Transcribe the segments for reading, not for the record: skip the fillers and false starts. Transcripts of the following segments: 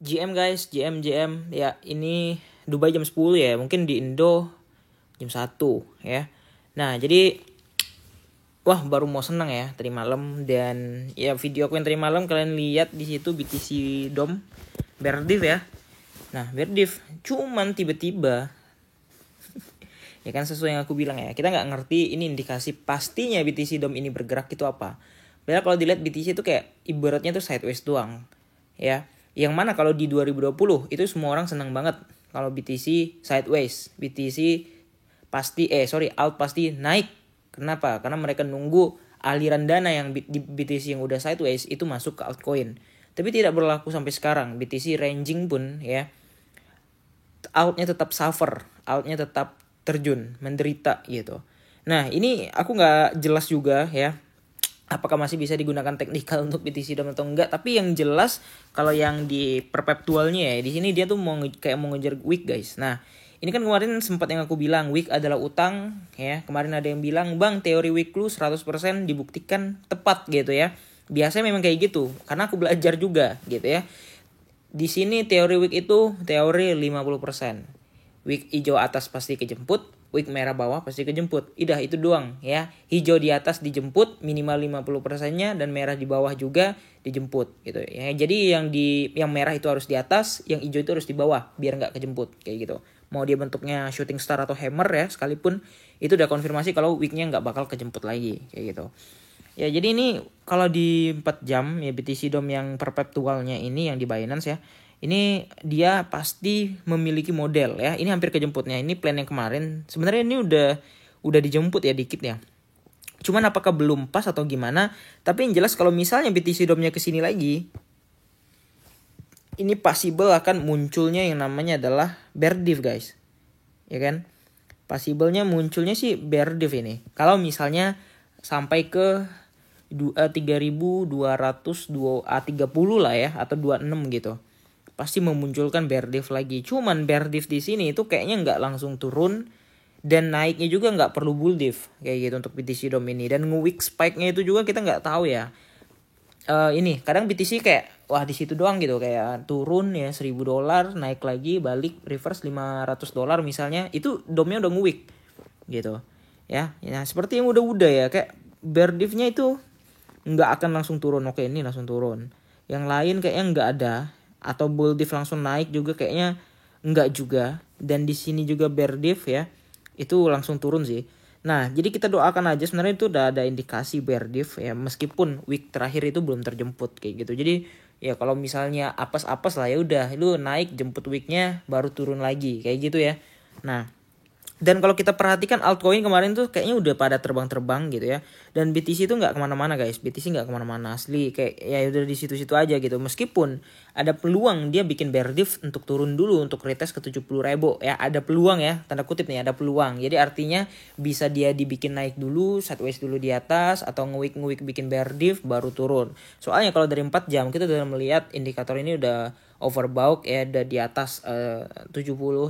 GM guys, GM ya, ini Dubai jam 10 ya, mungkin di Indo jam 1 ya. Nah, jadi baru mau seneng ya tadi malam, dan ya video aku yang tadi malam kalian lihat di situ BTC Dome Berdiv ya. Nah, Berdiv cuman tiba-tiba ya kan, sesuai yang aku bilang ya, kita nggak ngerti ini indikasi pastinya BTC Dome ini bergerak itu apa. Padahal kalau dilihat BTC itu kayak ibaratnya tuh sideways doang ya. Yang mana kalau di 2020 itu semua orang senang banget kalau BTC sideways, BTC alt pasti naik. Kenapa? Karena mereka nunggu aliran dana yang di BTC yang udah sideways itu masuk ke altcoin. Tapi tidak berlaku sampai sekarang. BTC ranging pun ya, altnya tetap suffer, altnya tetap terjun, menderita gitu. Nah, ini aku nggak jelas juga ya, apakah masih bisa digunakan teknikal untuk BTC Dome atau enggak. Tapi yang jelas kalau yang di perpetualnya ya, di sini dia tuh mau ngejar wick guys. Nah, ini kan kemarin sempat yang aku bilang wick adalah utang ya. Kemarin ada yang bilang, "Bang, teori wick lu 100% dibuktikan tepat" gitu ya. Biasanya memang kayak gitu, karena aku belajar juga gitu ya. Di sini teori wick itu teori 50%. Wick hijau atas pasti kejemput, wick merah bawah pasti kejemput. Itu doang ya. Hijau di atas dijemput minimal 50%-nya, dan merah di bawah juga dijemput gitu ya. Jadi yang merah itu harus di atas, yang hijau itu harus di bawah biar nggak kejemput kayak gitu. Mau dia bentuknya shooting star atau hammer ya sekalipun, itu udah konfirmasi kalau wicknya nggak bakal kejemput lagi kayak gitu. Ya, jadi ini kalau di 4 jam ya BTC Dome yang perpetualnya ini yang di Binance ya, ini dia pasti memiliki model ya. Ini hampir kejemputnya. Ini plan yang kemarin. Sebenarnya ini udah dijemput ya dikit ya. Cuman apakah belum pas atau gimana? Tapi yang jelas kalau misalnya BTC Dome-nya kesini lagi, ini possible akan munculnya yang namanya adalah bear div guys. Ya kan? Possible-nya munculnya sih bear div ini. Kalau misalnya sampai ke 3.230 lah ya, atau 26 gitu. Pasti memunculkan bear div lagi. Cuman bear div di sini itu kayaknya nggak langsung turun, dan naiknya juga nggak perlu bull div kayak gitu untuk BTC Dome ini. Dan nge-wick spike-nya itu juga kita nggak tahu ya. Ini kadang BTC kayak di situ doang gitu, kayak turun ya $1.000, naik lagi, balik reverse $500 misalnya, itu dome-nya udah nge-wick gitu ya. Nah, seperti yang udah ya, kayak bear div-nya itu nggak akan langsung turun. Oke, ini langsung turun. Yang lain kayaknya nggak ada. Atau bull div langsung naik juga kayaknya nggak juga. Dan di sini juga bear div ya, itu langsung turun sih. Nah, jadi kita doakan aja, sebenarnya itu udah ada indikasi bear div ya, meskipun week terakhir itu belum terjemput kayak gitu. Jadi ya kalau misalnya apes-apes lah, ya udah lu naik jemput weeknya baru turun lagi kayak gitu ya. Nah, dan kalau kita perhatikan altcoin kemarin tuh kayaknya udah pada terbang-terbang gitu ya. Dan BTC itu nggak kemana-mana guys. BTC nggak kemana-mana asli. Kayak ya udah di situ-situ aja gitu. Meskipun ada peluang dia bikin bear div untuk turun dulu, untuk retest ke 70.000 ya. Ada peluang ya, tanda kutip nih, ada peluang. Jadi artinya bisa dia dibikin naik dulu, sideways dulu di atas, atau nge-wick bikin bear div baru turun. Soalnya kalau dari 4 jam kita udah melihat indikator ini udah overbought ya, udah di atas 70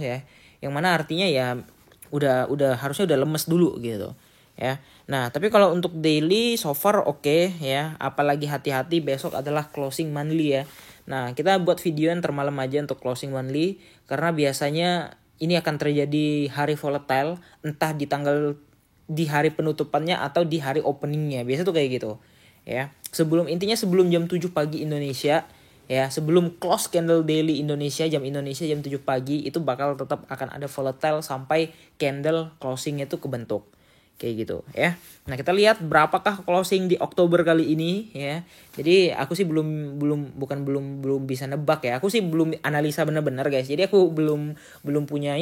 ya. Yang mana artinya ya udah harusnya udah lemes dulu gitu ya. Nah, tapi kalau untuk daily so far oke ya, apalagi hati-hati besok adalah closing monthly ya. Nah, kita buat video yang termalam aja untuk closing monthly, karena biasanya ini akan terjadi hari volatile, entah di hari penutupannya atau di hari openingnya. Biasa tuh kayak gitu ya. Sebelum jam 7 pagi Indonesia ya, sebelum close candle daily Indonesia jam 7 pagi, itu bakal tetap akan ada volatile sampai candle closing itu kebentuk kayak gitu ya. Nah, kita lihat berapakah closing di Oktober kali ini ya. Jadi aku sih belum bisa nebak ya. Aku sih belum analisa benar-benar guys. Jadi aku belum punya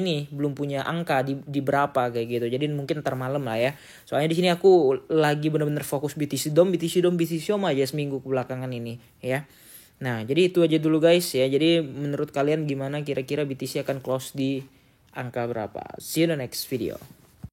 angka di berapa kayak gitu. Jadi mungkin ntar malam lah ya. Soalnya di sini aku lagi benar-benar fokus BTC Dome aja seminggu kebelakangan ini ya. Nah, jadi itu aja dulu guys ya. Jadi menurut kalian gimana kira-kira BTC akan close di angka berapa? See you in the next video.